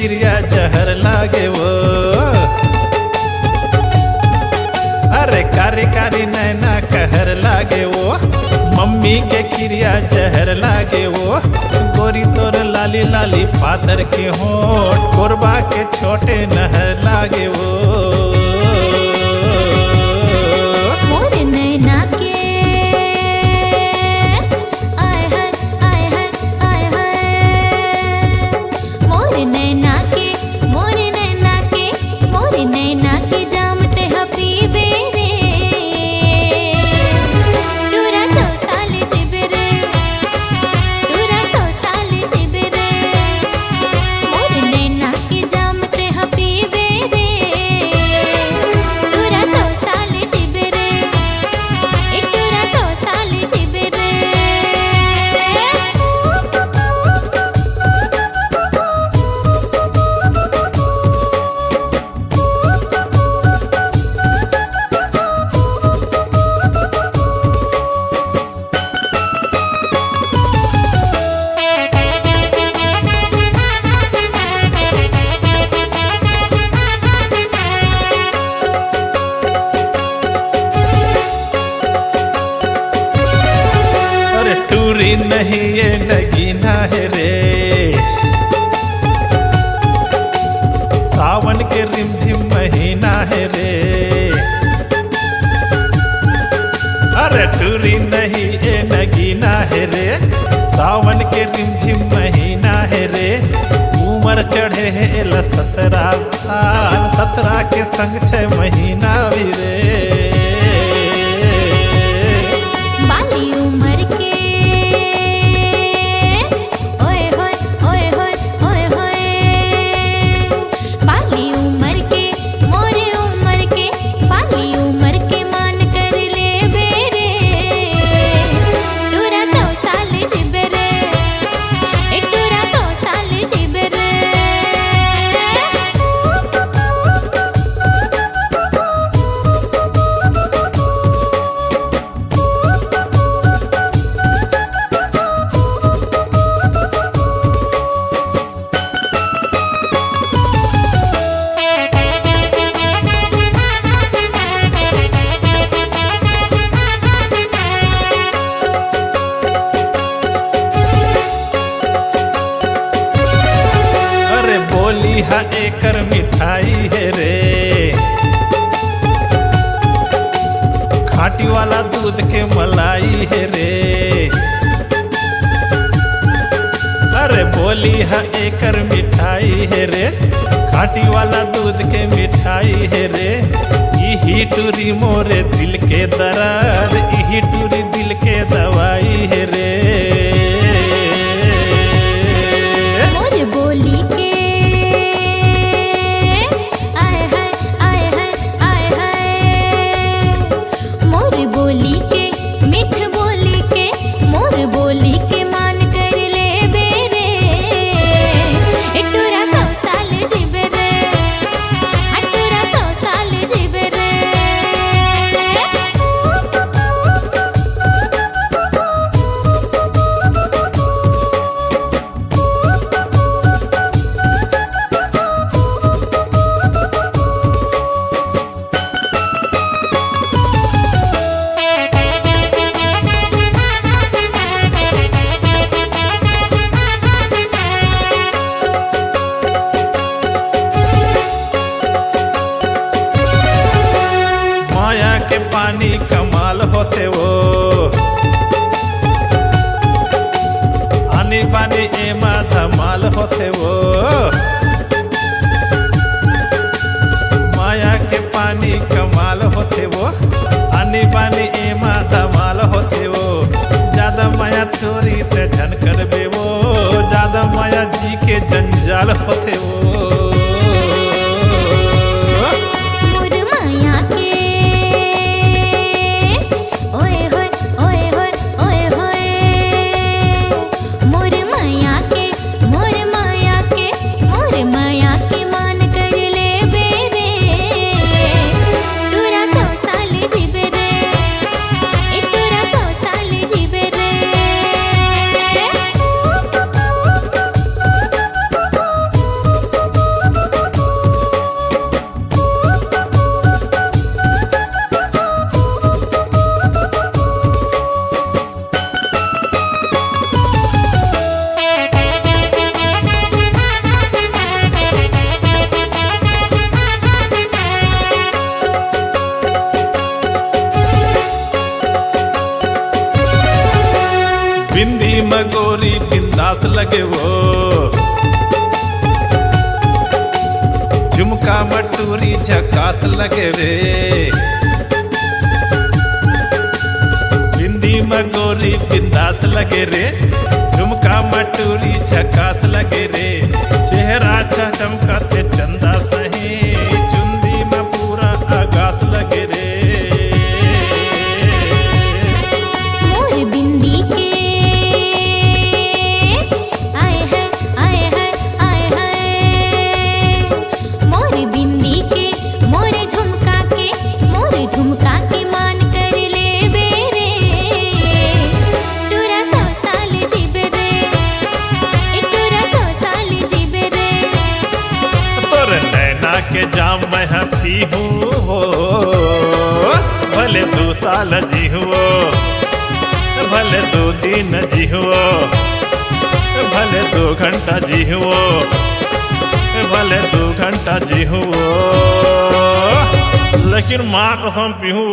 क्रिया जहर लागे वो। अरे कारी कारी नैना कहर लागे वो, मम्मी के क्रिया जहर लागे वो। गोरी तोर लाली लाली पातर के होठ, कोरबा के छोटे नहर लागे वो। मोर नैना के आय हाय आय हाय आय हाय। मोर नैना के मोर नैना के मोर नैना के जामते हबीबे रे। टूरा 100 साल जिबे रे, टूरा 100 साल जिबे रे। मोर नैना के जामते हबीबे रे। टूरा 100 साल जिबे रे, टूरा 100 साल जिबे रे। अरे टूरी नहीं ये नगीना है रे, सावन के रिमझिम महीना है रे। अरे टूरी नहीं ये नगीना है रे, सावन के रिमझिम महीना है रे। उम्र चढ़े है 17 साल, 17 के संग 6 महीना भी रे। बाली उमर के ओए होए ओए होए ओए होए। बाली उमर के मोरे उमर के, बाली उमर के मान कर ले बेरे। टूरा 100 साल जिबे रे, टूरा 100 साल जिबे रे। अरे बोली हा एकर मिठाई है रे, खाटी वाला दूध के मलाई है रे। अरे बोली हा एकर मिठाई है रे, खाटी वाला दूध के मिठाई है रे। यही टूरी मोरे दिल के दर्द, यही टूरी दिल के दवाई है रे। मोर बोली के आय हाय आय हाय आय हाय। मोर बोली के मीठ बोली के, मोर बोली के मान कर ले बेरे। टूरा 100 साल जिबे रे, टूरा 100 साल जिबे रे। माया के पानी कमाल होते वो, आनी बानी एमा धमाल होते वो। माया के पानी कमाल होते वो, आनी बानी एमा धमाल होते वो। ज्यादा माया चोरी ते धन करबे वो, ज्यादा माया जी के जंजाल होते वो। मोर माया के ओए होए ओए होए ओए होए। मोर माया के मोर माया के मोर लगे वो। झुमका मटूरी झकास लगे रे, बिंदी मगोरी बिंदास लगे रे। झुमका मटूरी झकास लगे रे, चेहरा चमकाते चंदा सही, चुंदी में पूरा आगास लगे रे। मोर बिंदी के आए है आए है आए है, मोर बिंदी के मोर झुमका के मान कर ले बेरे। तोरा 100 साल जीबे रे, तोरा 100 साल जीबे रे। तोर नैना के जाम मैं पी हूँ हो, भले 2 साल जी हुओ, भले 2 दिन जी हुओ, भले 2 घंटा जी हुओ, भले 2 घंटा जी हुओ, लेकिन माँ कसम पी हूँ।